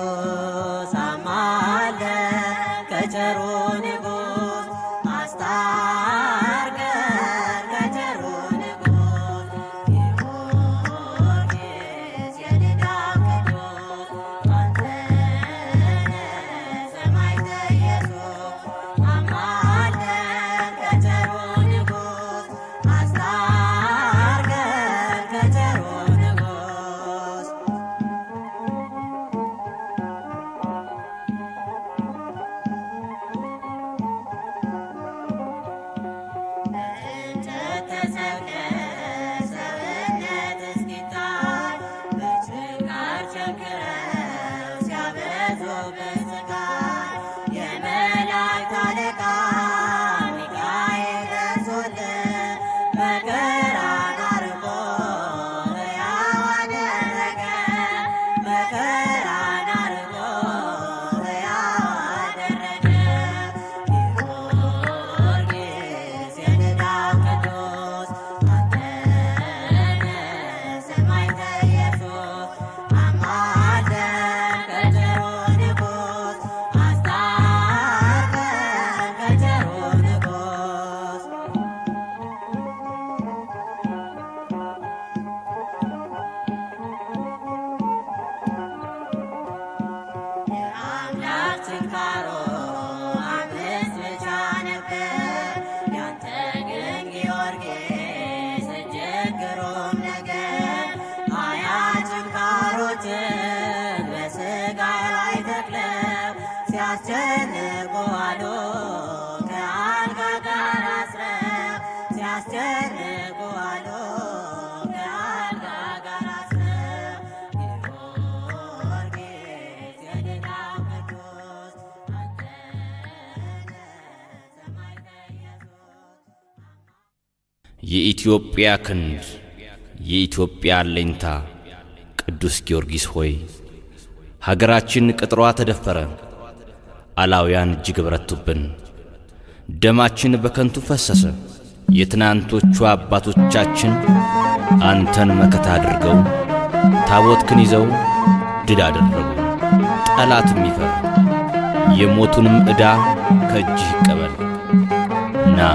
ቅዱስ አማለ ከቸሩ ንጉሥ አስታርቀን ከቸሩ ንጉሥ ጊዮርጊስ የልዳው ቅዱስ አንተነህ ሰማዕተ ኢየሱስ አማለን ከቸሩ ንጉሥ አስታርቀን ከቸሩ ንጉሥ በእንጨት ተሰቅለህ ሰውነት እስኪታይ በችንካር ቸንክረው ሲያበዙብህ ስቃይ የመላእክት አለቃ ሚካኤል ደርሶልህ መከራን አርቆ ሕያው አደረገ መከራን አርቆ ሕያው አደረገ ጊዮርጊስ የልዳው ቅዱስ አንተነህ ሰማዕተ ኢየሱስ አማለን ከቸሩ ንጉሥ አስታርቀን ከቸሩ ንጉሥ የአምላክ ችንካሩ አምስት ብቻ ነበር ያንተ ግን ጊዮርጊስ እጅግ ግሩም ነገር ሃያ ችንካሮችን በሥጋህ ላይ ተክለው ሲያስጨንቁ አሉ ከአልጋ ጋር አስረው ሲያስጨንቁ አሉ ከአልጋ ጋር አስረው ጊዮርጊስ የልዳው ቅዱስ አንተነህ ሰማዕተ ኢየሱስ የኢትዮጵያ ክንድ የኢትዮጵያ አለኝታ ቅዱስ ጊዮርጊስ ሆይ ሀገራችን ቅጥሯ ተደፈረ፣ አላውያን እጅግ በረቱብን። ደማችን በከንቱ ፈሰሰ። የትናንቶቹ አባቶቻችን አንተን መከታ አድርገው ታቦትክን ይዘው ድል አደረጉ። ጠላትም ይፈር፣ የሞቱንም ዕዳ ከእጅህ ይቀበል። ና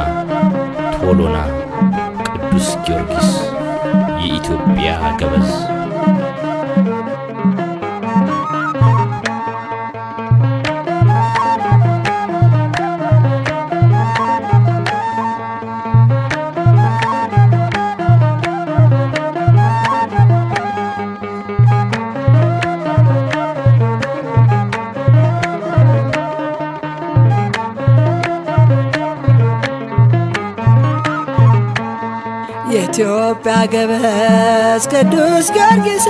ቶሎና ቅዱስ ጊዮርጊስ የኢትዮጵያ ገበዝ የኢትዮጵያ ገበዝ ቅዱስ ጊዮርጊስ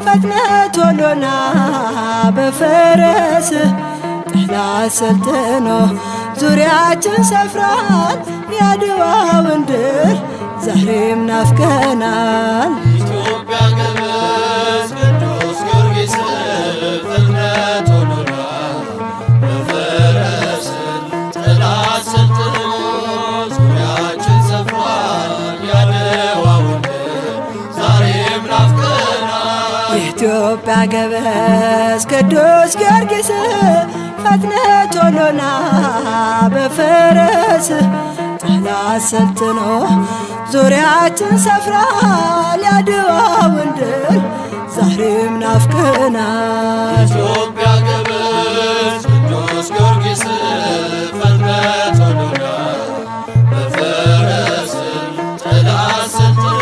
ፈጥነህ ቶሎና በፈረስ ጠላት ሰልጥኖ ዙሪያችን ሰፍሯል። የአድዋውን ድል ዛሬም ናፍቀናል። ኢትዮጵያ ገበዝ ቅዱስ ጊዮርጊስ ፈጥነህ ቶሎና በፈረስ ጠላት ሰልጥኖ ዙሪያችን ሰፍሯል። የአድዋውን ድል ዛሬም ናፍቀናል። የኢትዮጵያ ገበዝ ቅዱስ ጊዮርጊስ ፈጥነህ ቶሎና በፈረስ ጠላት ሰልጥኖ ዙሪያችን ሰፍሯል። የአድዋውን ድል ዛሬም ናፍቀናል። ኢትዮጵያ ገበዝ ቅዱስ ጊዮርጊስ ፈጥነህ ቶሎና በፈረስ ጠላት ሰልጥኖ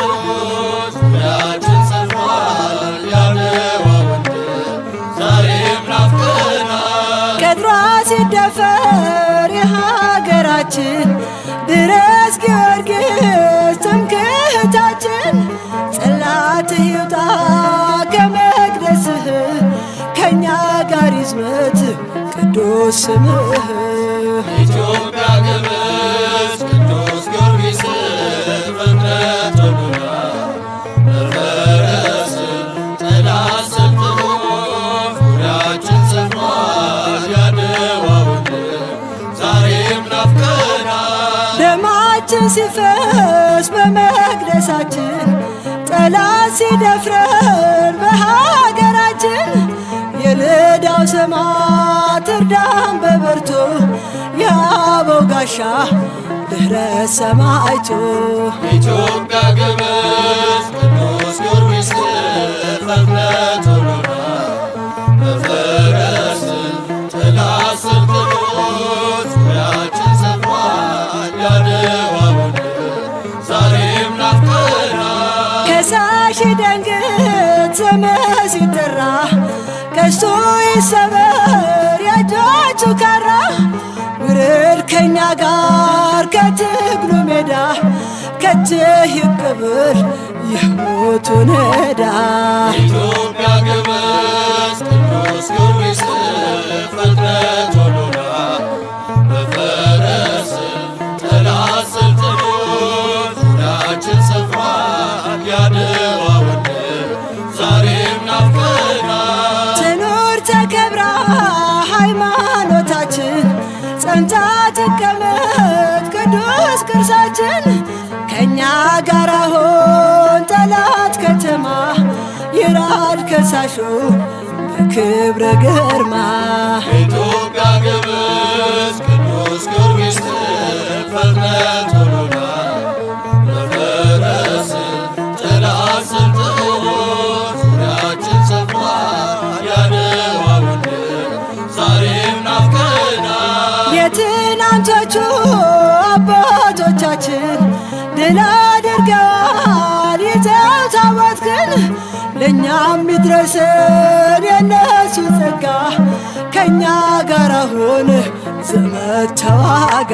ዙሪያችን ሰፍሯል። የአድዋውን ድል ዛሬም ናፍቀናል። ቅጥሯ ሲደፈር የሀገራችን ድረስ ጊዮርጊስ ትምክህታችን ጽላትህ ይውጣ ከመቅደስህ ከእኛ ጋር ይዝመት ቅዱስ ስምህ። ኢትዮጵያ ገበዝ ቅዱስ ጊዮርጊስ ፈጥነህ ቶሎና በፈረስ ጠላት ሰልጥኖ ዙሪያችን ሰፍሯል። የአድዋውን ድል ዛሬም ናፍቀናል። ደማችን ሲፈስ በመቅደሳችን ጠላት ሲደፍረን በሀገራችን ትርዳን በብርቱ የአበው ጋሻ ድኅረ ሰማዕቱ ኢትዮጵያ ግብጽ ቅዱስ ጊዮርጊስ ፈጥነህ ቶሎና በፈረስ ጥላ ስልጥኖ ዙሪያችን ሰፍሯል ያድዋው ዛሬም ናፍቀናል። ከሳሽ ደንግጥ ስምህ ሲጠራ ቀስቱ ይሰበር የእጆቹ ካራ ውረድ ከእኛ ጋር ከትግሉ ሜዳ ከእጅህ ይቀበል የሞቱን ዕዳ። ኢትዮጵያ ግብጽ ቅዱስ ጊዮርጊስ ፈጥነህ ቶሎና በፈረስ ጥላ ስልጥኖ ዙሪያችን ሰፍሯል ያድዋው ዛሬም ናፍቀናል። ትኑር ተከብራ ሃይማኖታችን ጸንታ ትቀመጥ ቅዱስ ቅርሳችን ከእኛ ጋር አሁን ጠላት ከተማ ይራድ ከሳሹ በክብረ ግርማ። ኢትዮጵያ ግብጽ ቅዱስ ጊዮርጊስ ፈጥነህ ቶሎና በፈረስ ጥላ ስልጥኖ ዙሪያችን ሰፍሯል ያድዋው ዛሬም ናፍቀናል። የትናንቶቹ አባቶቻችን ድል አድርገዋል ይዘው ታቦት ግን ለእኛም ይድረሰን የነሱ ጸጋ ከእኛ ጋር አሁን ዘመድ ተዋጋ።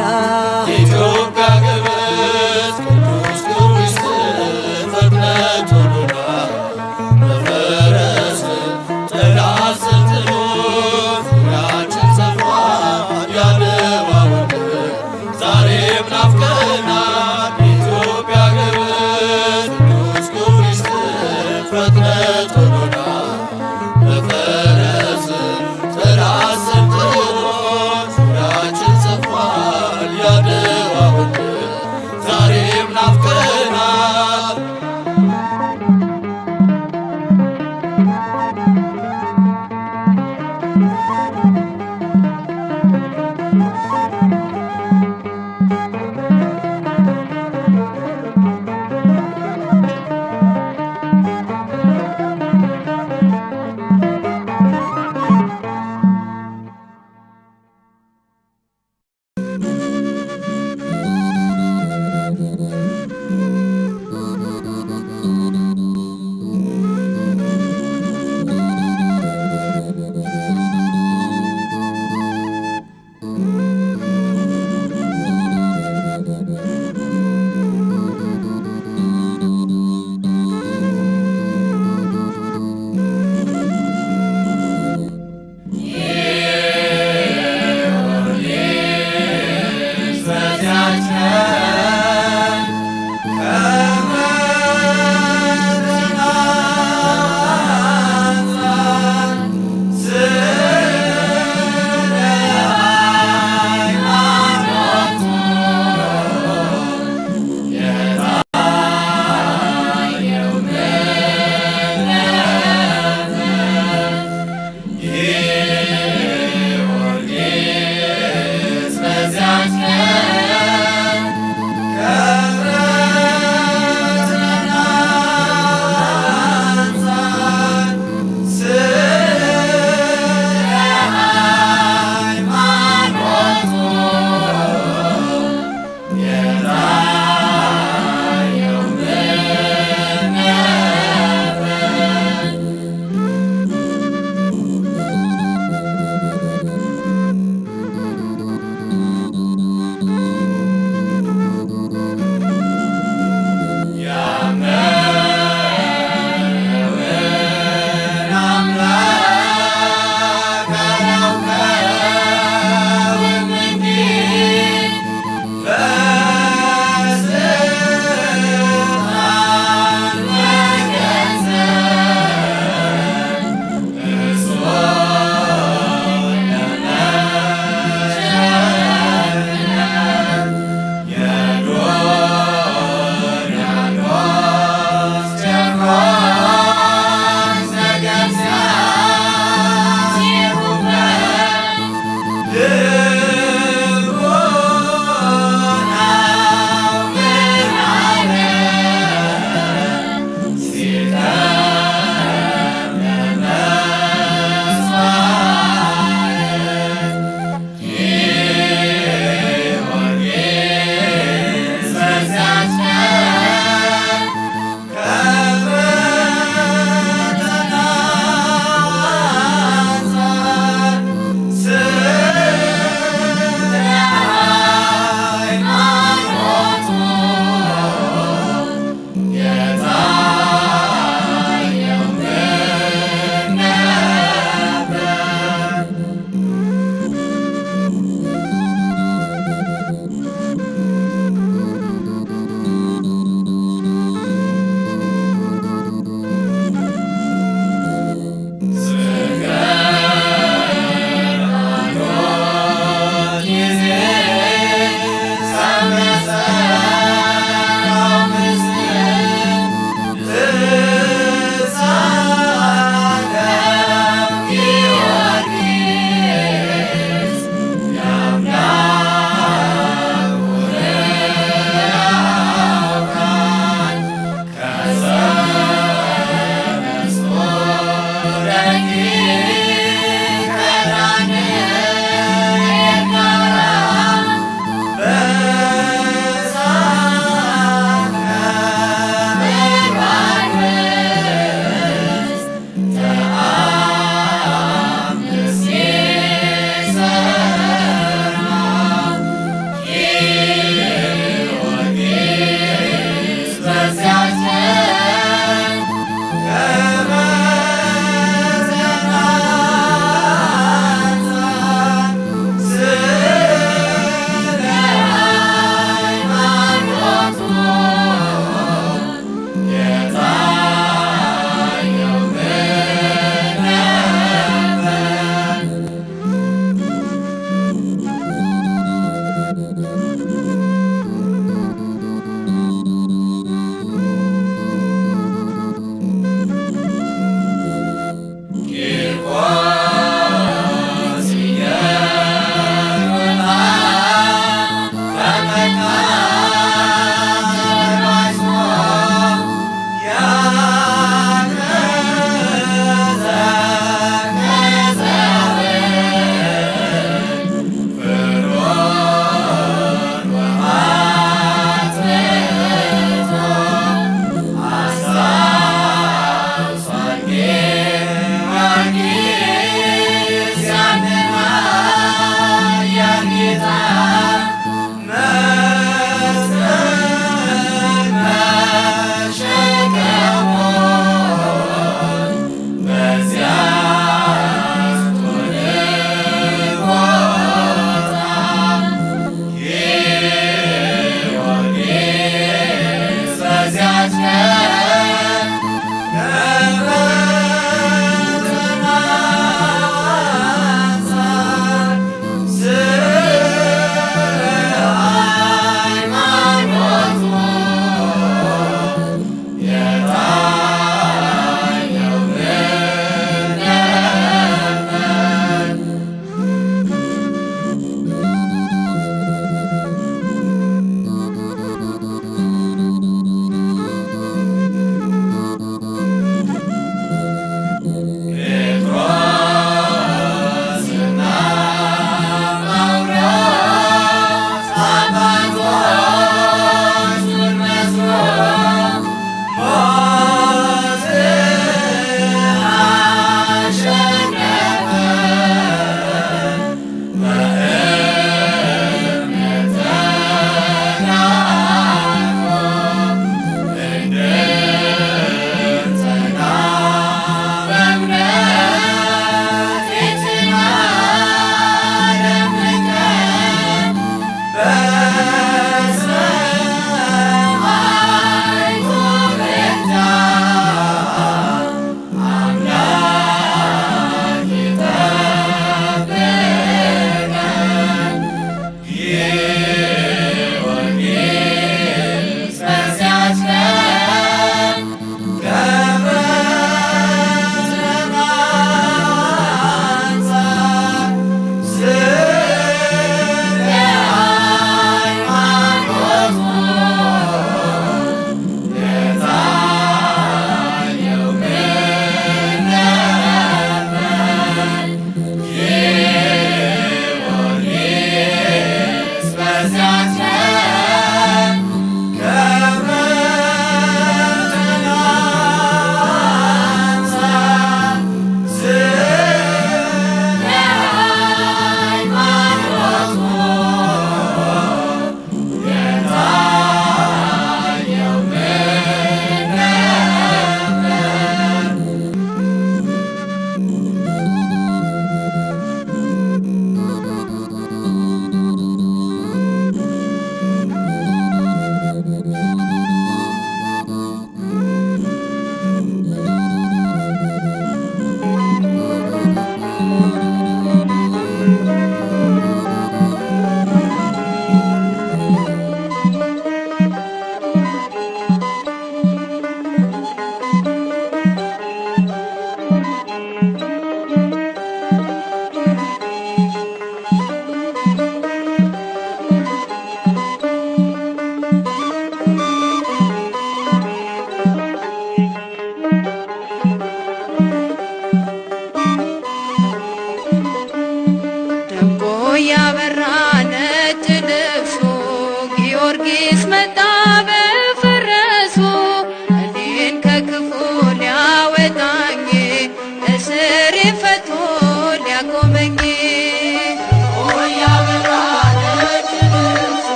ኢትዮጵያ ግብጽ ቅዱስ ጊዮርጊስ ፈጥነህ ቶሎና በፈረስ ጥላ ስልጥኖ ዙሪያችን ሰፍሯል ያድዋው ዛሬም ናፍቀናል። ኢትዮጵያ ግብጽ ቅዱስ ጊዮርጊስ ፈጥነህ ቶሎና በፈረስ ጥላ ስልጥኖ ዙሪያችን ሰፍሯል ያድዋው ዛሬም ናፍቀናል።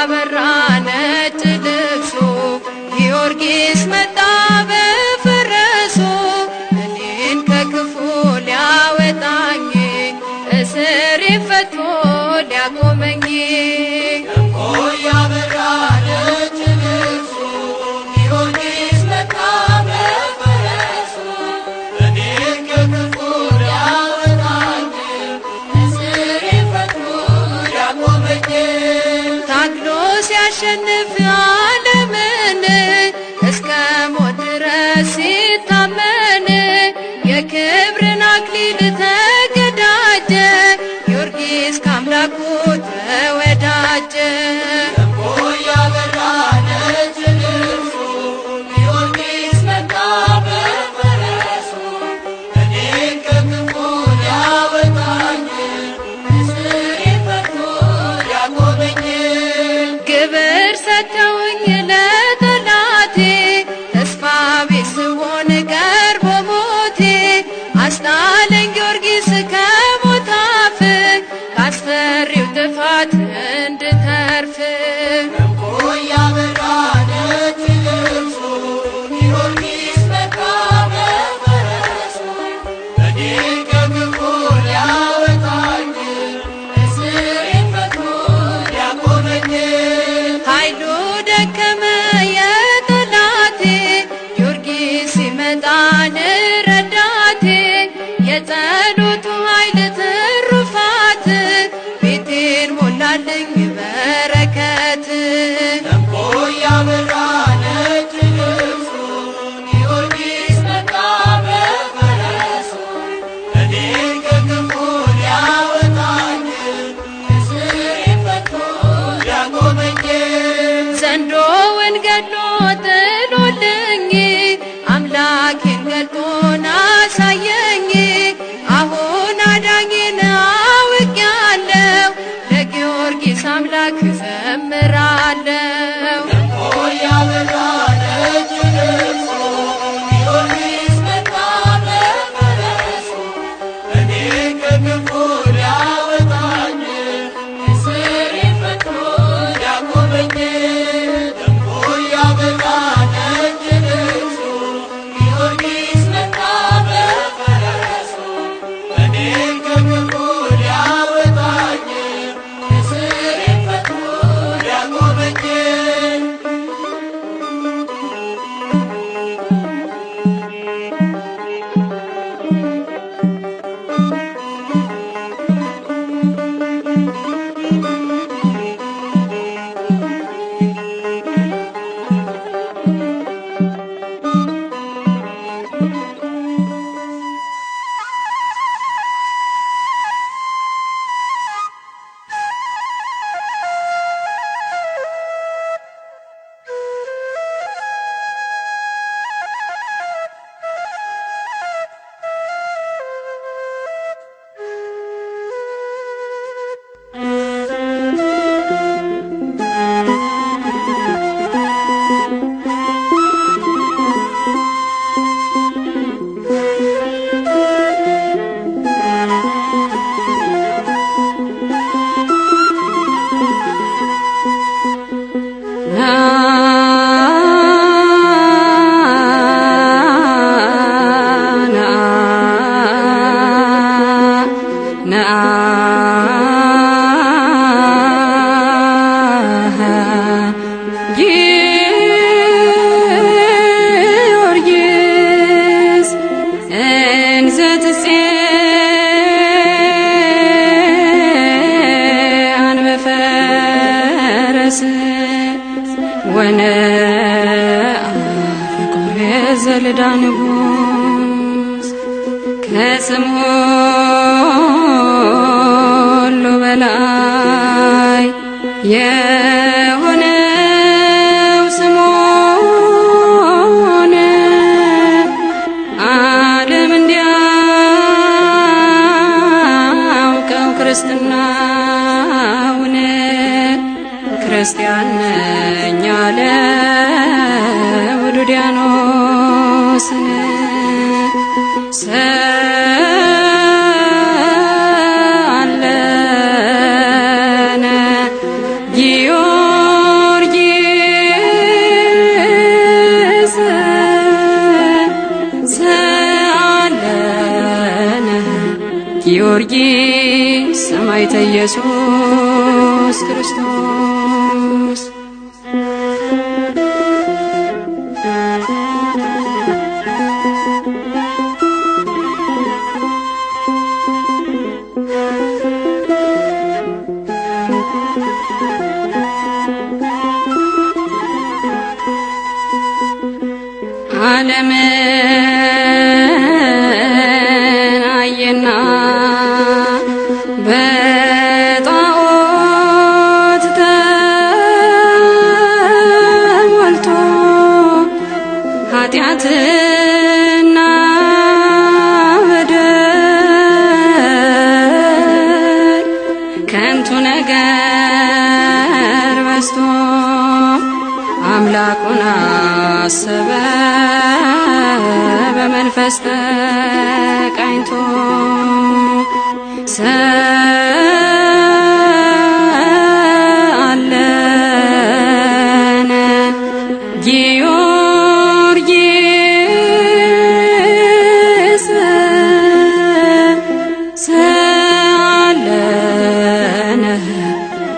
ያበራ ነጭ ልብሱ ጊዮርጊስ ጥሎልኝ አምላኬን ገልጦን አሳየኝ። አሁን አዳኝን አውቄያለሁ ለጊዮርጊስ አምላክ ዘምራለሁ። ዘልዳ ንጉስ ከስም ሁሉ በላይ የሆነው ስሙን ዓለም እንዲያውቀው ክርስትናውን ክርስቲያን ነኝ አለ ውዱዲያኖስን ሰአለነ ጊዮርጊስ ሰአለነ ጊዮርጊስ ሰማዕተ ኢየሱስ ክርስቶስ ዓለምን አየና በጣዖት ተሞልቶ ኃጢአትና በደል ከንቱ ነገር በዝቶ አምላኩን አሰበ በመንፈስ ተቃኝቶ ሰአለነ ጊዮርጊስ ሰአለነ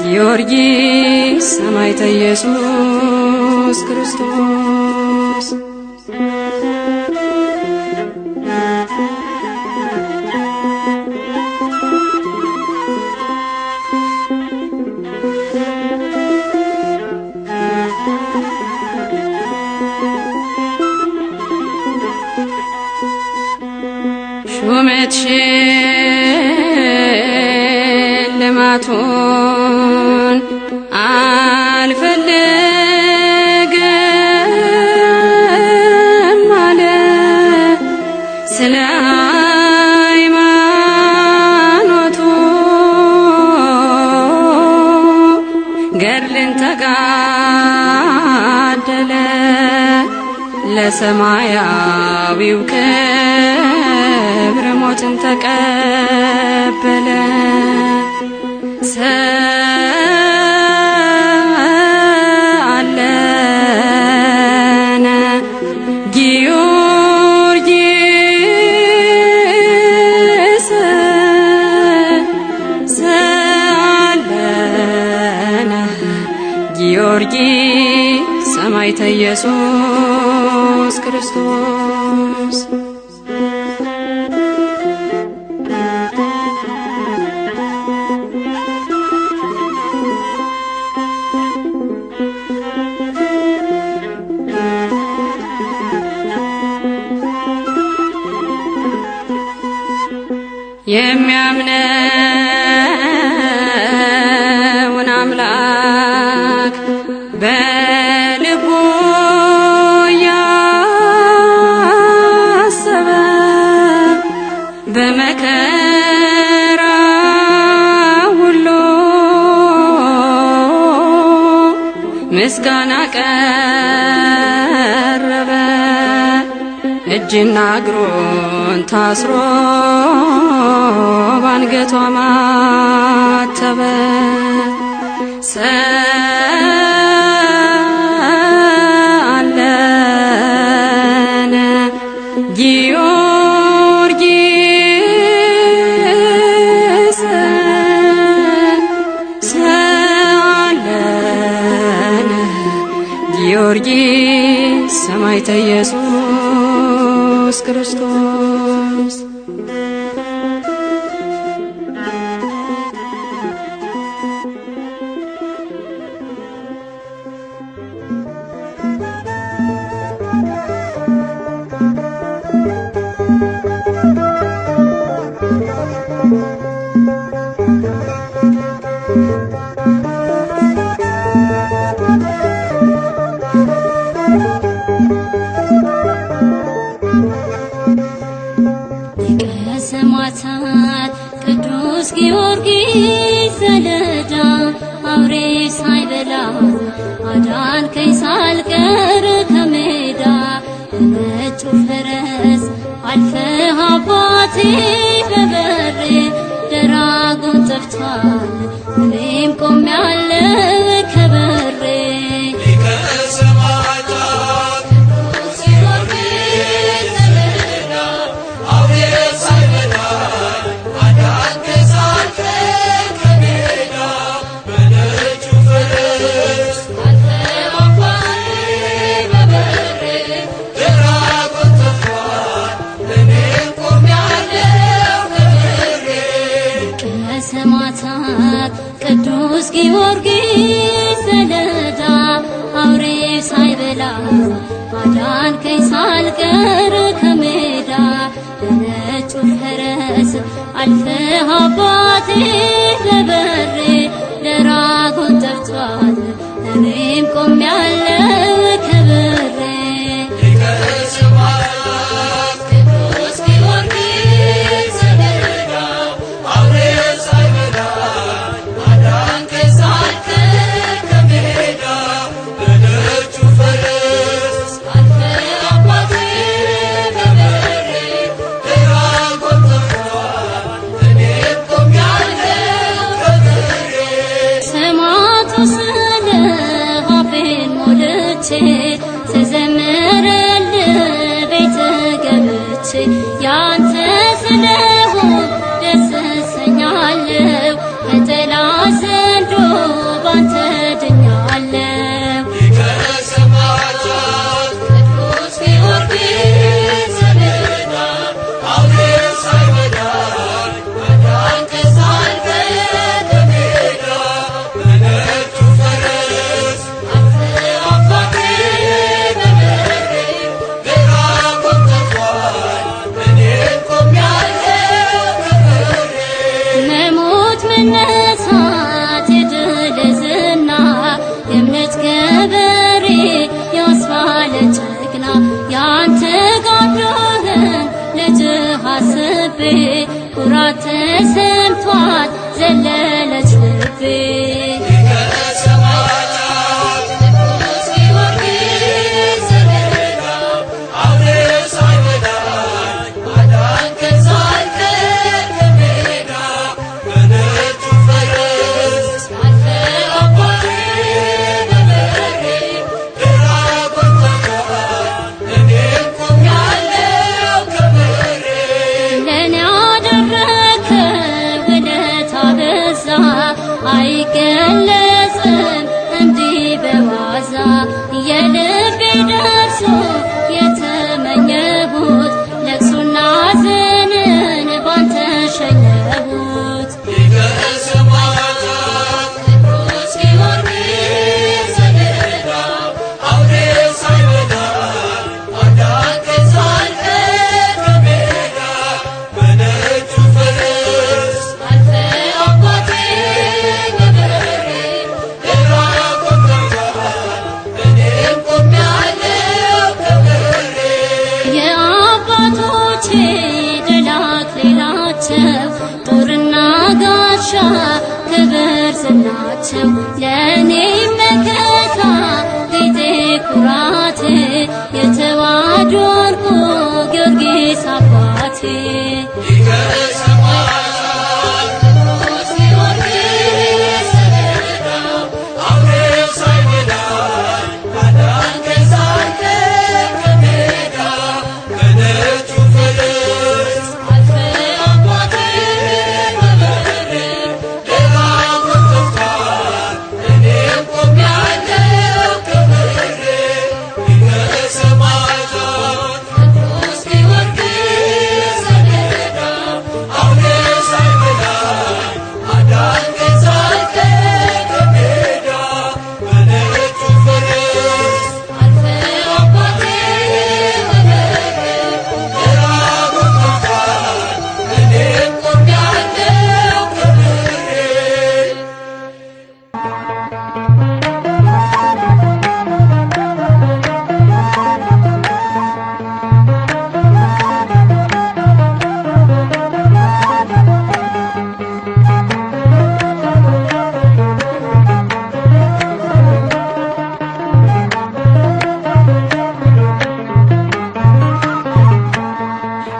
ጊዮርጊስ ሰማዕተ ኢየሱስ ክርስቶስ ሹመትሽን ልማቱን አልፈልግም ለሰማያዊው ክብር ሞትን ተቀበለ። ሰአለነ ጊዮርጊስ ሰአለነ ጊዮርጊስ ሰማዕተ ኢየሱስ ክርስቶስ የሚያምነውን አምላክ በልቡ ያሰበ በመከራ ሁሉ ምስጋና ቀረበ። እጅና እግሩን ታስሮ ባንገቷ ማተበ። ሰአለነ ጊዮርጊስ ሰአለነ ጊዮርጊስ ሰማዕተ ኢየሱስ ክርስቶስ ሰማዕታት ቅዱስ ጊዮርጊስ ዘለዳ አውሬ ሳይበላ አዳንከኝ ሳልቀር ከሜዳ። በነጩ ፈረስ አልፈህ አባቴ በበሬ ደራጎን ጠፍቷል እኔም ቆሜያለሁ ከበሬ። ሰማዕታት ቅዱስ ጊዮርጊስ ዘለዳ አውሬ ሳይበላ አዳንከኝ ሳልቀር ከሜዳ። በነጩ ፈረስ አልፈህ አባቴ በበሬ ደራጎን ጠፍቷል እኔም ቆሜያለሁ ከበሬ። ስዘምርልህ ቤት ገብቼ ያንተ ስለሆን ደስ እሰኛለሁ። ከጠላት ዘንዶ ባንተ ድኛለሁ። ቅዱስ ጊዮርጊስ ዘለዳ አውሬ ሳይበላ አዳንከኝ ሳልቀር ከሜዳ። በነጩ ፈረስ አልፈህ አባቴ በበሬ ደራጎን ጠፍቷል እኔም ቆሜያለሁ ከበሬ። መሞት መነሳት የድል ዝና የእምነት ገበሬ ያስባለ ጀግና ያንተ ጋዶህን ልጅህ አስቤ ኩራት ተሰምቷት ዘለለች ልቤ። ቅዱስ ጊዮርጊስ ዘለዳ ናቸው ለእኔ መከታ ቤቴ ኩራት የተዋሕዶ ዕርቁ ጊዮርጊስ አባቴ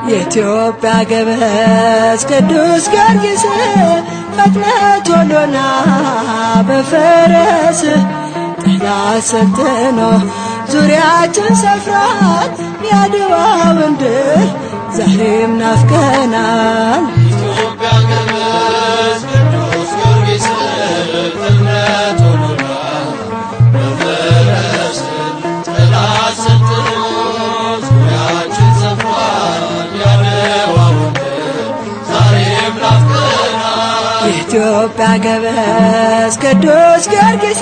የኢትዮጵያ ገበዝ ቅዱስ ጊዮርጊስ ፈጥነህ ቶሎና በፈረስ ጠላት ሰልጥኖ ዙሪያችን ሰፍሯል የአድዋውን ድል ዛሬም ናፍቀናል። ኢትዮጵያ ገበዝ ቅዱስ ጊዮርጊስ ፈጥነህ ቶሎና በፈረስ ጠላት ሰልጥኖ ዙሪያችን ሰፍሯል የአድዋውን ድል ዛሬም ናፍቀናል። የኢትዮጵያ ገበዝ ቅዱስ ጊዮርጊስ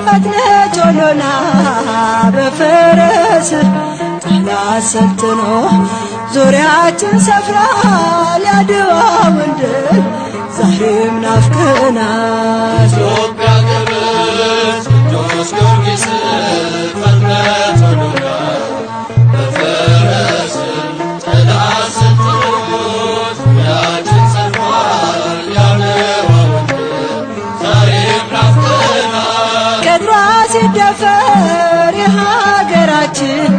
ፈጥነህ ቶሎና በፈረስ ጠላት ሰልጥኖ ዙሪያችን ሰፍሯል የአድዋውን ድል ዛሬም ናፍቀናል። ኢትዮጵያ ገበዝ ቅዱስ ጊዮርጊስ ፈጥነህ ቶሎና በፈረስ ጠላት ሰልጥኖ ዙሪያችን ሰፍሯል የአድዋውን ድል ዛሬም ናፍቀናል። ቅጥሯ ሲደፈር የሀገራችን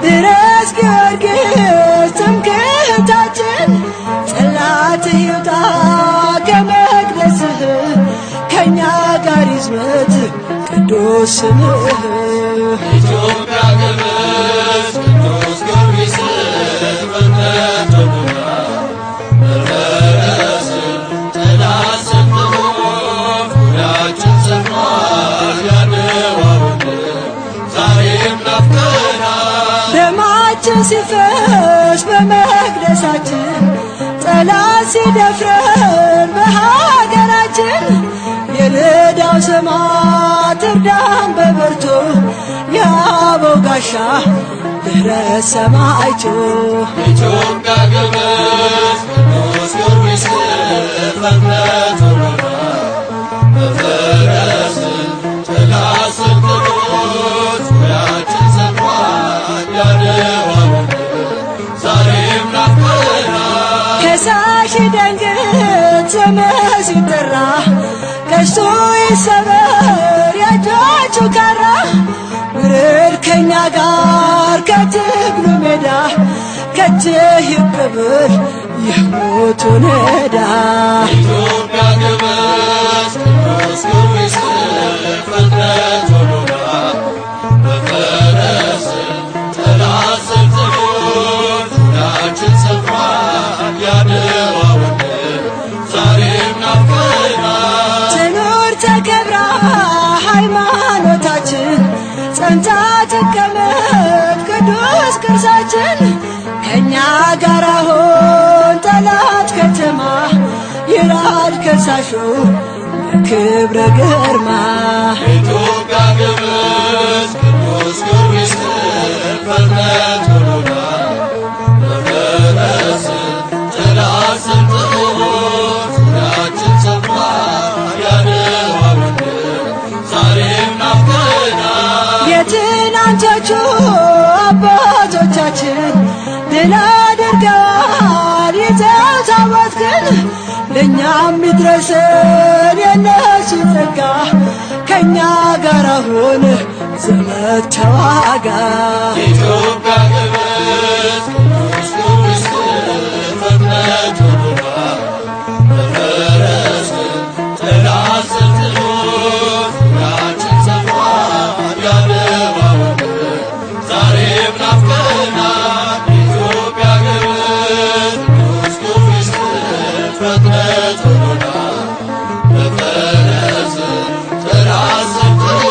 ድረስ ጊዮርጊስ ትምክህታችን ጠላት ይውጣ ከመቅደስህ ከእኛ ጋር ይዝመት ቅዱስ ስምህ። ኢትዮጵያ ገበዝ ቅዱስ ጊዮርጊስ ፈጥነህ ቶሎና በፈረስ ጠላት ሰልጥኖ ዙሪያችን ሰፍሯል የአድዋውን ድል ዛሬም ናፍቀናል። ደማችን ሲፈስ በመቅደሳችን ጠላት ሲደፍረን በሀገራችን የልዳው ሰማዕት እርዳን በብርቱ የአበው ጋሻ ድረስ ሰማዕቱ። ኢትዮጵያ ገበዝ ቅዱስ ጊዮርጊስ ፈጥነህ ቶሎና በፈረስ ጠላት ሰልጥኖ ዙሪያችን ሰፍሯል የአድዋውን ድል ዛሬም ናፍቀናል። ከሳሽ ደንግጥ ስምህ ሲጠራ ቀስቱ ይሰበር የእጆቹ ካራ ውረድ ከእኛ ጋር ከትግሉ ሜዳ ከእጅህ ይቀበል የሞቱን ዕዳ። ኢትዮጵያ ገበዝ ቅዱስ ጊዮርጊስ ፈጥነህ ቶሎና በፈረስ ጠላት ሰልጥኖ ዙሪያችን ሰፍሯል የአድዋውን ድል ዛሬም ናፍቀናል። ትኑር ተከብራ ሃይማኖታችን ጸንታ ትቀመጥ ቅዱስ ቅርሳችን ከእኛ ጋር አሁን ጠላት ከተማ ይራድ ከሳሹ ክብረ ግርማ። ኢትዮጵያ ገበዝ ቅዱስ ጊዮርጊስ ፈጥነህ ቶሎና በፈረስ ጠላት ሰልጥኖ ዙሪያችን ሰፍሯል የአድዋውን ድል ዛሬም ናፍቀናል። የትናንቶቹ አባቶቻችን ድል አድርገዋል ይዘው ታቦት ግን ለእኛም ይድረሰን የነሱ ከእኛ ጋር ሁን ዘመድ ተዋጋ። ኢትዮጵያ ግብጽ ቅዱስ ጊዮርጊስ ፈጥነህ ቶሎና በፈረስ ጥላ ሰልጥኖ ዙሪያችን ሰፍሯል ያድዋው ድል ዛሬም ናፍቀናል። ኢትዮጵያ ግብጽ ቅዱስ ጊዮርጊስ ፈጥነህ ቶሎና በፈረስ ጥላ ሰልጥኖ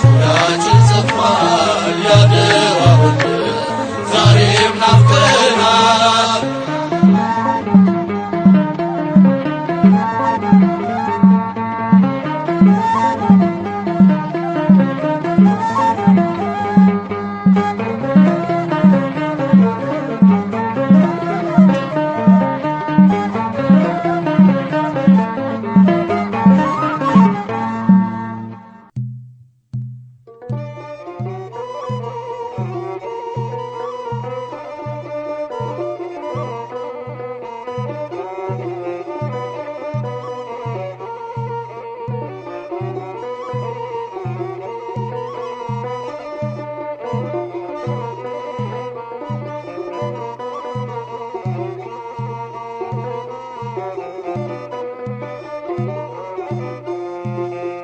ዙሪያችን ሰፍሯል ያድዋው ድል ዛሬም ናፍቀናል።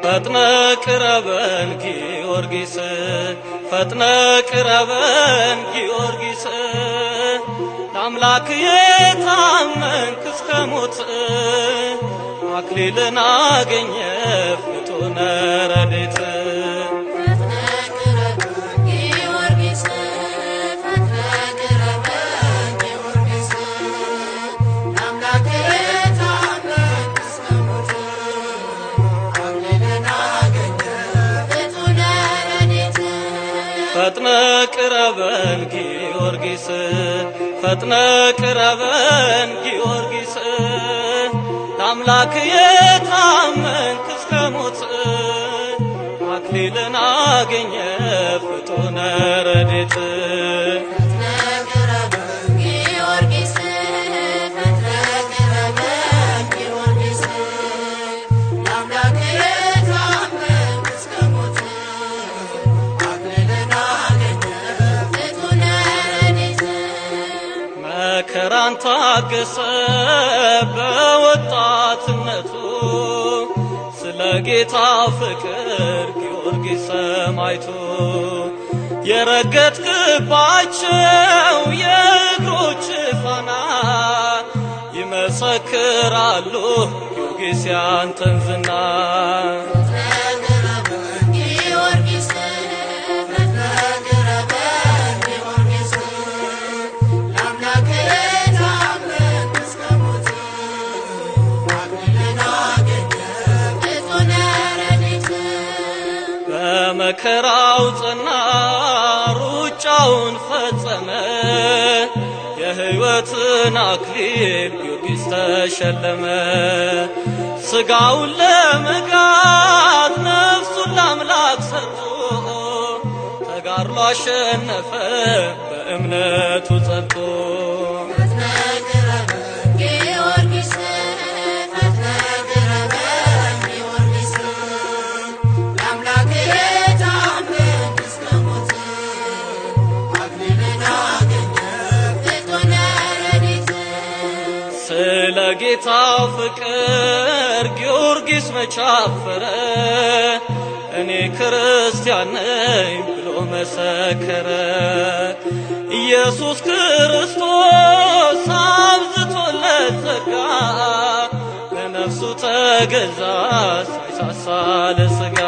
ፈጥነ ቅረበን ጊዮርጊስ ፈጥነ ቅረበን ጊዮርጊስ ለአምላክ የታመንክ እስከ ሞት አክሊልን አገኘ ፍጡነ ረድኤት። ፈጥነ ቅረበን ጊዮርጊስ ፈጥነ ቅረበን ጊዮርጊስ ለአምላክ የታመንክ እስከ ሞት አክሊልን አገኘ ፍጡነ ረድኤት። መከራን ታገሰ በወጣትነቱ ስለ ጌታ ፍቅር ጊዮርጊስ ሰማዕቱ የረገጥክባቸው የእግሮች ፋና ይመሰክራሉ ጊዮርጊስ ያንተን ዝና። በመከራው ጸና ሩጫውን ፈጸመ የሕይወትን አክሊል ጊዮርጊስ ተሸለመ። ሥጋውን ለመጋት ነፍሱን ለአምላክ ሰጥቶ ተጋድሎ አሸነፈ በእምነቱ ጸንቶ። ስለ ጌታው ፍቅር ጊዮርጊስ መቻፈረ እኔ ክርስቲያን ነኝ ብሎ መሰከረ። ኢየሱስ ክርስቶስ አብዝቶለት ጸጋ ለነፍሱ ተገዛ ሳይሳሳ ለሥጋ።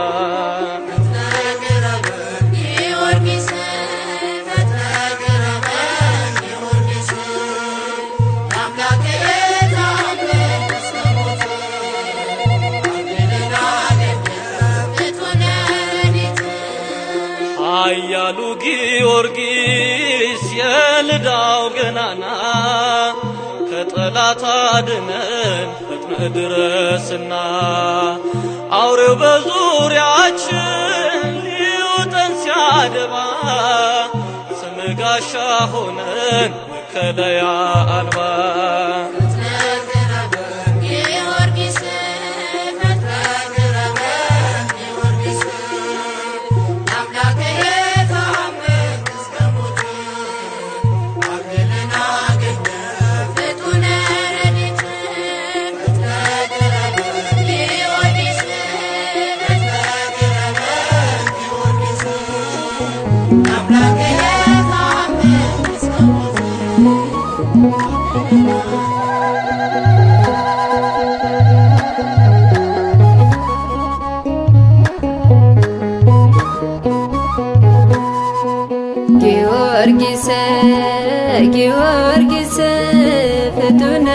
ኃያሉ ጊዮርጊስ የልዳው ገናና ከጠላት አድነን ፈጥነ ድረስና አውሬው በዙሪያችን ሊውጠን ሲያደባ ስምህ ጋሻ ሆነን መከለያ አልባ። ጊዮርጊስ ጊዮርጊስ ፍቱነ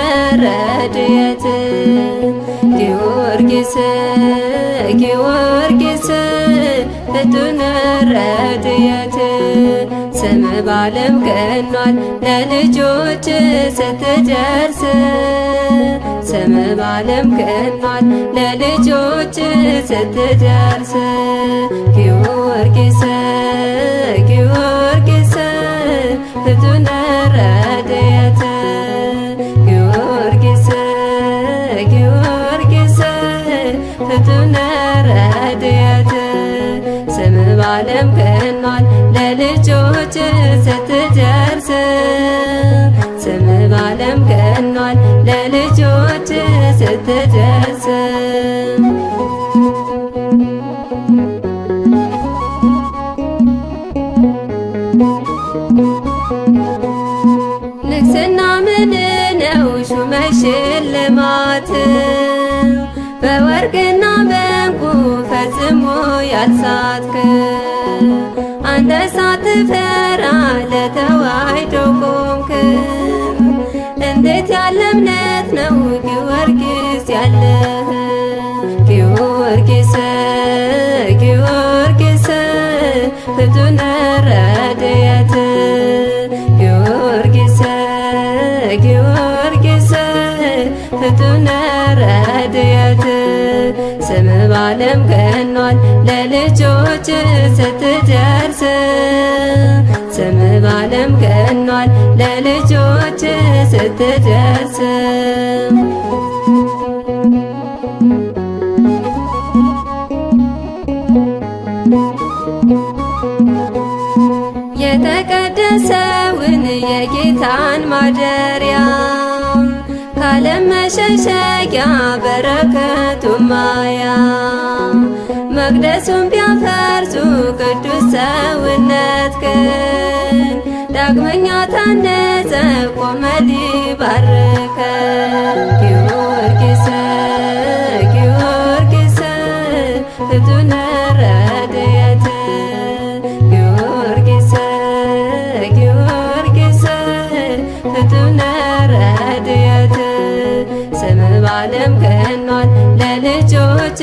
ረድኤት ጊዮርጊስ ጊዮርጊስ ፍቱነ ረድኤት ስም ባለም ገኗል ለልጆች ስትደርስ ስም ባለም ገኗል ለልጆች ስትደርስ ጊዮርጊስ ጊዮርጊስ ፍቱነ ረድኤት ጊዮርጊስ ጊዮርጊስ ፍቱነ ረድኤት ስም ባለም ገኗል ለልጆች ስትደርስ ስም ባለም ገኗል ለልጆች ስትደርስ ንግስና ምን ነው ሹመት ሽልማት በወርቅና በዕንቁ ፈጽሞ ያልሳትክ አንተ ሳትፈራ ለተዋሕዶ ቆምክ። እንዴት ያለ እምነት ነው ጊዮርጊስ ያለህ ጊዮርጊስ ጊዮርጊስ ፍቱነ ረድኤት ጊዮርጊስ ጊዮርጊስ ፍቱነ ረድኤት ስም ባለም ገኗል ለልጆች ስትደርስ ስም ባለም ገኗል ለልጆች ስትደርስ የተቀደሰውን የጌታን ማደሪያ ካለም መሸሸጊያ በረከቱ ማያ መቅደሱን ቢያፈርሱ ቅዱስ ሰውነትህን ዳግመኛ ታነጸ ቆመ ሊባርከን ጊዮርጊስ ጊዮርጊስ ፍቱነ ረድኤት ጊዮርጊስ ጊዮርጊስ ፍቱነ ረድኤት ስም ባለም ገኗል ለልጆች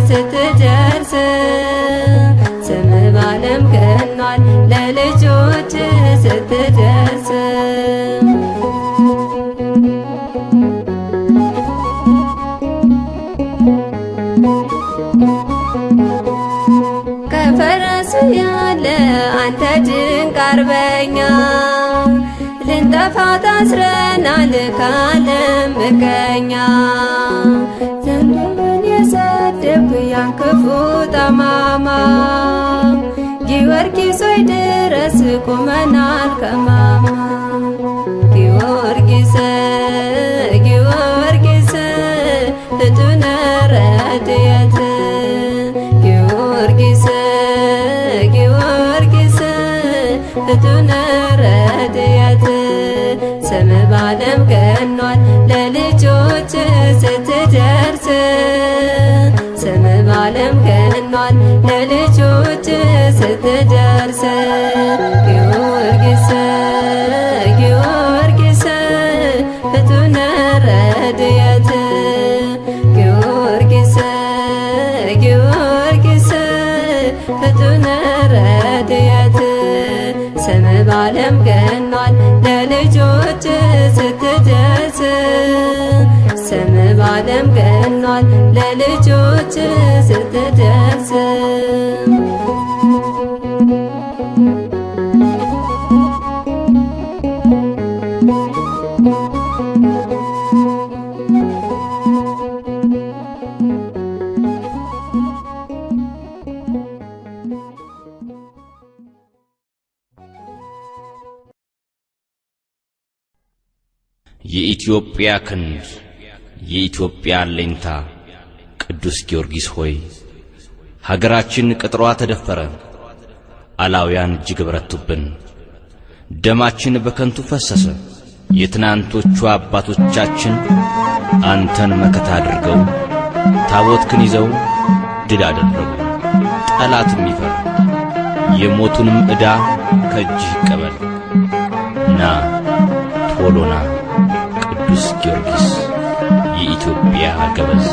ስትደርስ ስም ባለም ገኗል ለልጆች ስትደርስ ከፈረስ ያለ አንተ ድንቅ አርበኛ ልንጠፋ ታስረናል ካለም ምቀኛ ዘንዶውን የሰደብክ ያን ክፉ ጠማማ ጊዮርጊስ ሆይ ድረስ ቆመናል ከማማ ጊዮርጊስ ጊዮርጊስ ፍቱነ ረድኤት ጊዮርጊስ ጊዮርጊስ ፍቱነ ረድኤት ስም ባለም ገኗል ለልጆች ስትደርስ ስም ባለም ገኗል ለልጆች ስትደርስ ጊዮርጊስ ጊዮርጊስ ፍቱነ ረድኤት ጊዮርጊስ ጊዮርጊስ ፍቱነ ረድኤት ስም ባለም ገኗል ለልጆች ስትደርስ ስም ባለም ገኗል ለልጆች ስትደርስ የኢትዮጵያ ክንድ የኢትዮጵያ አለኝታ ቅዱስ ጊዮርጊስ ሆይ ሀገራችን ቅጥሯ ተደፈረ፣ አላውያን እጅግ በረቱብን። ደማችን በከንቱ ፈሰሰ። የትናንቶቹ አባቶቻችን አንተን መከታ አድርገው ታቦትክን ይዘው ድል አደረጉ። ጠላትም ይፈራ የሞቱንም ዕዳ ከእጅህ ይቀበል። ና ቶሎና ቅዱስ ጊዮርጊስ የኢትዮጵያ ገበዝ።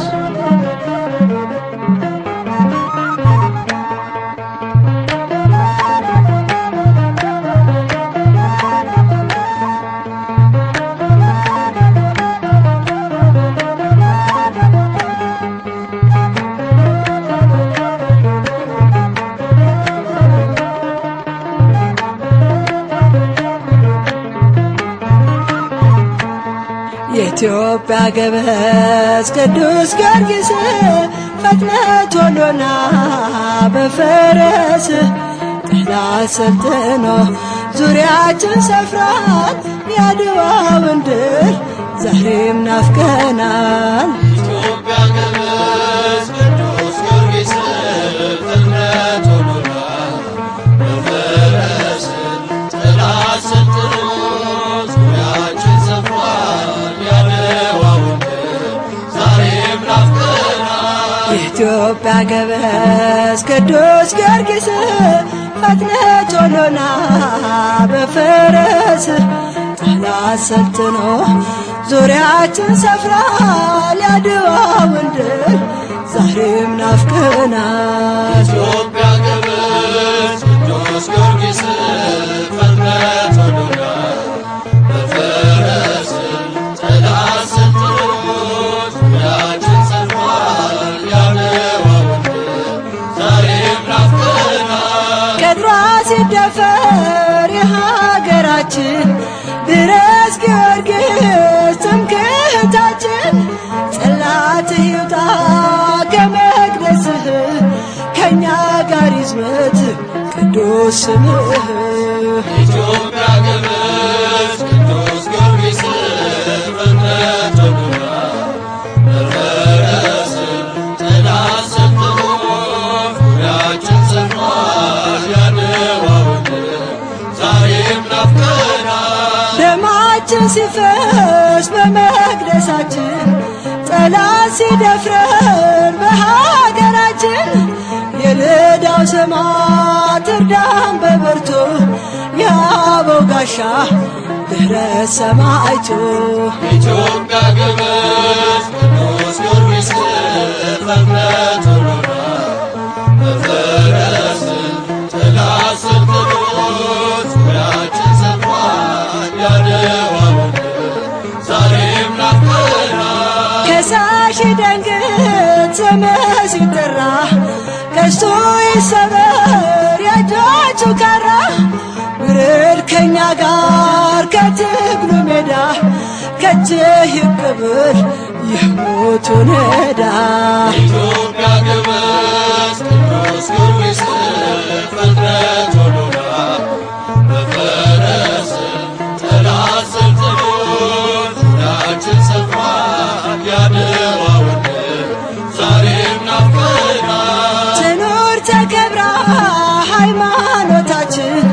የኢትዮጵያ ገበዝ ቅዱስ ጊዮርጊስ ፈጥነህ ቶሎና በፈረስ ጠላት ሰልጥኖ ዙሪያችን ሰፍሯል። የአድዋውን ድል ዛሬም ናፍቀናል። ኢትዮጵያ ገበዝ ቅዱስ ጊዮርጊስ ፈጥነህ ቶሎና በፈረስ ጠላት ሰልጥኖ ዙሪያችን ሰፍሯል። የአድዋውን ድል ዛሬም ናፍቀናል። የኢትዮጵያ ገበዝ ቅዱስ ጊዮርጊስ ፈጥነህ ቶሎና በፈረስ ጠላት ሰልጥኖ ዙሪያችን ሰፍሯል። የአድዋውን ድል ዛሬም ናፍቀናል። ኢትዮጵያ ገበዝ ቅዱስ ጊዮርጊስ ፈጥነህ ቶሎና በፈረስ ጠላት ሰልጥኖ ዙሪያችን ሰፍሯል። የአድዋውን ድል ዛሬም ናፍቀናል። ቅጥሯ ሲደፈር የሀገራችን ድረስ ጊዮርጊስ ትምክህታችን ጽላትህ ይውጣ ከመቅደስህ ከእኛ ጋር ይዝመት ቅዱስ ስምህ። ኢትዮጵያ ገበዝ ቅዱስ ጊዮርጊስ ፈጥነህ ቶሎና በፈረስ ጠላት ሰልጥኖ ዙሪያችን ሰፍሯል። የአድዋውን ድል ዛሬም ናፍቀናል። ደማችን ሲፈስ በመቅደሳችን ጠላት ሲደፍረን በሀገራችን የልዳው ሰማዕት እርዳን በብርቱ የአበው ጋሻ ድኅረት ሰማዕቱ። ኢትዮጵያ ገበዝ ቅዱስ ጊዮርጊስ ፈጥነህ ቶሎና በፈረስ ጠላት ሰልጥኖ ዙሪያችን ሰፍሯል። የአድዋውን ድል ዛሬም ናፍቀናል። ከሳሽ ደንግጥ ስምህ ሲጠራ ቀስቱ ይሰበር የእጆቹ ካራ ውረድ ከእኛ ጋር ከትግሉ ሜዳ ከእጅህ ይቀበል የሞቱን ዕዳ። ኢትዮጵያ ገበዝ ቅዱስ ጊዮርጊስ ፈጥነህ ቶሎና በፈረስ ጠላት ሰልጥኖ ዙሪያችን ሰፍሯል። የአድዋውን ድል ዛሬም ናፍቀናል። ትኑር ተከብራ ሃይማኖታችን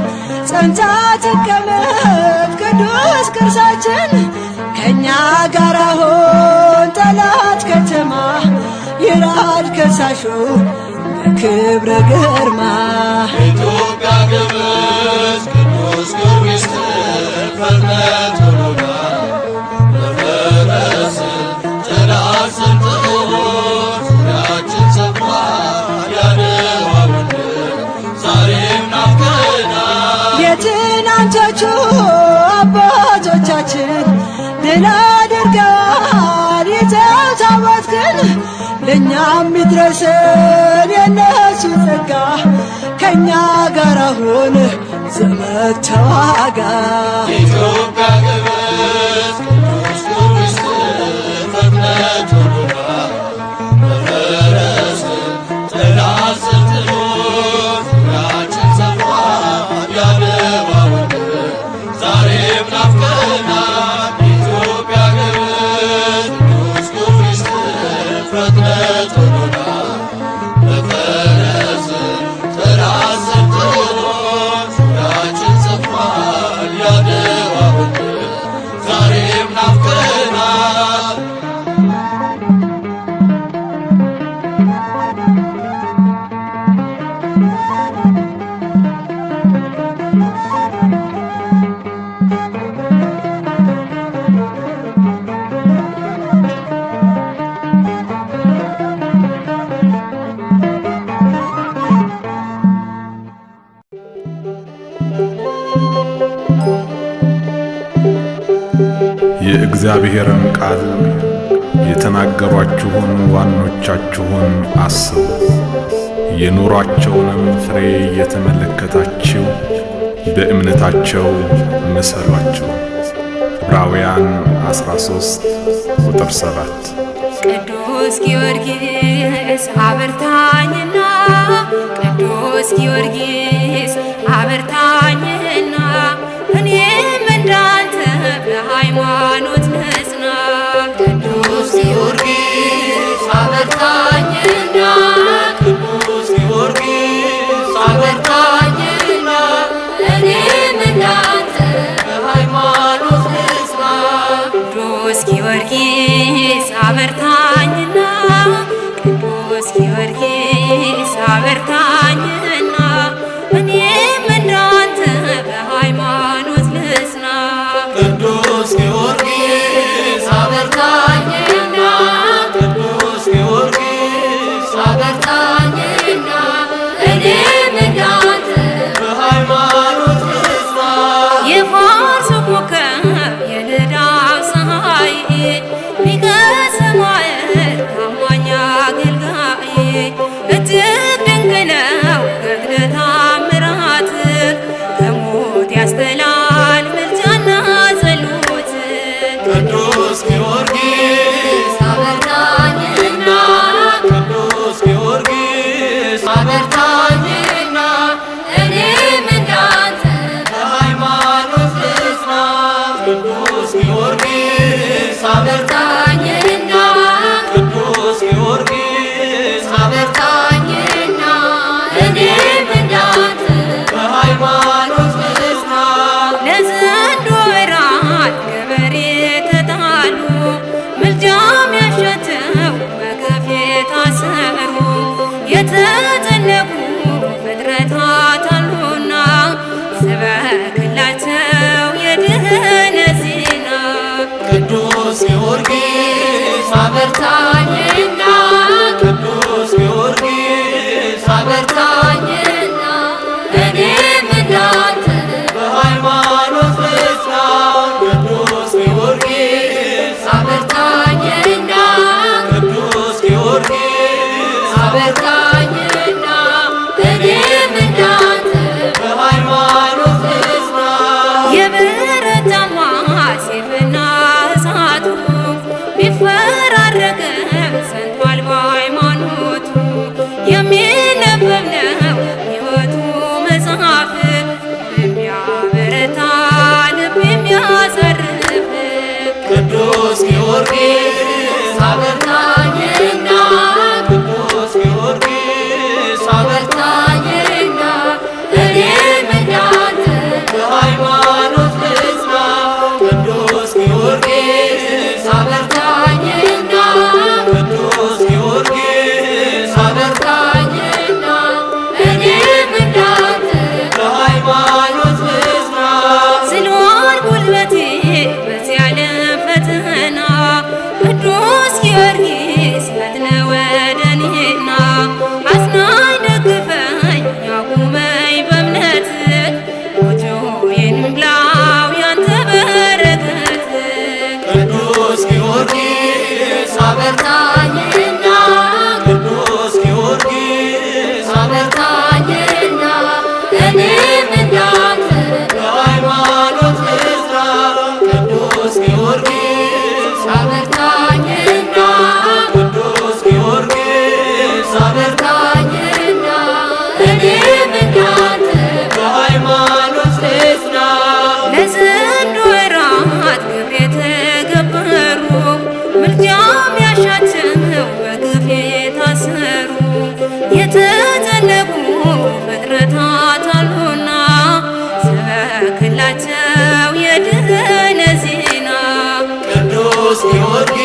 ጸንታ ትቀመጥ ቅዱስ ቅርሳችን ከእኛ ጋር አሁን ጠላት ከተማ ይራድ ከሳሹ በክብረ ግርማ። ኢትዮጵያ ገበዝ ቅዱስ ጊዮርጊስ ፈጥነህ ቶሎና በፈረስ ጠላት ሰልጥኖ ዙሪያችን ሰፍሯል። የአድዋውን ድል ዛሬም ናፍቀናል። የትናንቶቹ አባቶቻችን ድል አድርገዋል ይዘው ታቦትህን ለእኛም ይድረሰን የእነሱ ጸጋ ከእኛ ጋር አሁን ዘመድ ተዋጋ። ኢትዮጵያ ገበዝ ቅዱስ ጊዮርጊስ ፈጥነህ ቶሎና በፈረስ ጠላት ሰልጥኖ ዙሪያችን ሰፍሯል። የአድዋውን ድል ዛሬም ናፍቀናል። ኢትዮጵያ ገበዝ ቅዱስ ጊዮርጊስ ፈጥነህ ቶሎና በፈረስ ጠላት ሰልጥኖ ዙሪያችን ሰፍሯል። የአድዋውን ድል ዛሬም የእግዚአብሔርን ቃል የተናገሯችሁን ዋኖቻችሁን አስቡ፣ የኑሯቸውንም ፍሬ እየተመለከታችሁ በእምነታቸው ምሰሏቸው። ዕብራውያን 13 ቁጥር 7። ቅዱስ ጊዮርጊስ አበርታኝና ቅዱስ ጊዮርጊስ አበርታኝና እኔም እንዳንተ በሃይማኖት ንጽና። ቅዱስ ጊዮርጊስ አበርታኝና ቅዱስ ጊዮርጊስ አበርታኝና እኔም እንዳንተ በሃይማኖት ንጽና። ቅዱስ ጊዮርጊስ አበርታኝና ቅዱስ ጊዮርጊስ አበርታኝና እኔም እንዳንተ በሃይማኖት ልጽና። ቅዱስ ጊዮርጊስ አበርታኝና ቅዱስ ጊዮርጊስ አበርታኝና እኔም እንዳንተ በሃይማኖት ልጽና። የፋርስ ኮከብ የልዳው ፀሐይ ሊቀ ሰማዕታት ታማኝ አገልጋይ እጅግ ድንቅ ነው ገድለ ተአምራት ከሞት ያስጥላል ምልጃና ጸሎት። ቅዱስ ጊዮርጊስ አበርታኝና ቅዱስ ጊዮርጊስ አበርታኝና እኔም እንዳንተ በሃይማኖት ልጽና። ቅዱስ ጊዮርጊስ አበርታኝና ቅዱስ ጊዮርጊስ አበርታኝና እኔም እንዳንተ በሃይማኖት ልጽና። ለዘንዶ እራት ገበሬ ተጣሉ ምልጃም ያሸተው በግፍ የታሰሩ የተጨነቁ ፍጥረታት አሉና ስበክላቸው የድኅነት ዜና። ቅዱስ ጊዮርጊስ አበርታኝና ቅዱስ ጊዮርጊስ አበርታኝና እኔም እንዳንተ በሃይማኖት ልጽና። ቅዱስ ጊዮርጊስ አበርታኝና ቅዱስ ጊዮርጊስ አበርታኝና እኔም እንዳንተ በሃይማኖት ልጽና። የብረታማ ሰይፍና እሳቱ ቢፈራረቅም ጸንቷል በሃይማኖቱ የሚነበብ ነው ሕይወቱ መጽሐፍ የሚያበረታ ልብ የሚያሳርፍ። ቅዱስ ጊዮርጊስ አበርታኝና ቅዱስ ጊዮርጊስ አበርታኝና እኔም እንዳንተ በሃይማኖት ልጽና። ቅዱስ ጊዮርጊስ አበርታኝና ቅዱስ ጊዮርጊስ አበርታኝና እኔም እንዳንተ በሃይማኖት ልጽና። ዝሏል ጉልበቴ በዚህ ዓለም ፈተና ቅዱስ ጊዮርጊስ ፈጥነ ወደ እኔና አጽናኝ ደግፈኝ አቁመኝ በእምነት ጎጆዬን ሙላው ያንተ በረከት። ቅዱስ ጊዮርጊስ አበርታኝና ቅዱስ ጊዮርጊስ አበርታኝና እኔም እንዳንተ በሃይማኖት ልጽና። ቅዱስ ጊዮርጊስ አበርታኝና ቅዱስ ጊዮርጊስ አበርታኝና እኔም እንዳንተ በሃይማኖት ልጽና። ለዘንዶ እራት ግብር የተገበሩ ምልጃም ያሻቸው በግፍ የታሰሩ የተጨነቁ ፍጥረታት አሉና ስበክላቸው የድኅነት ዜና። ቅዱስ ጊዮርጊስ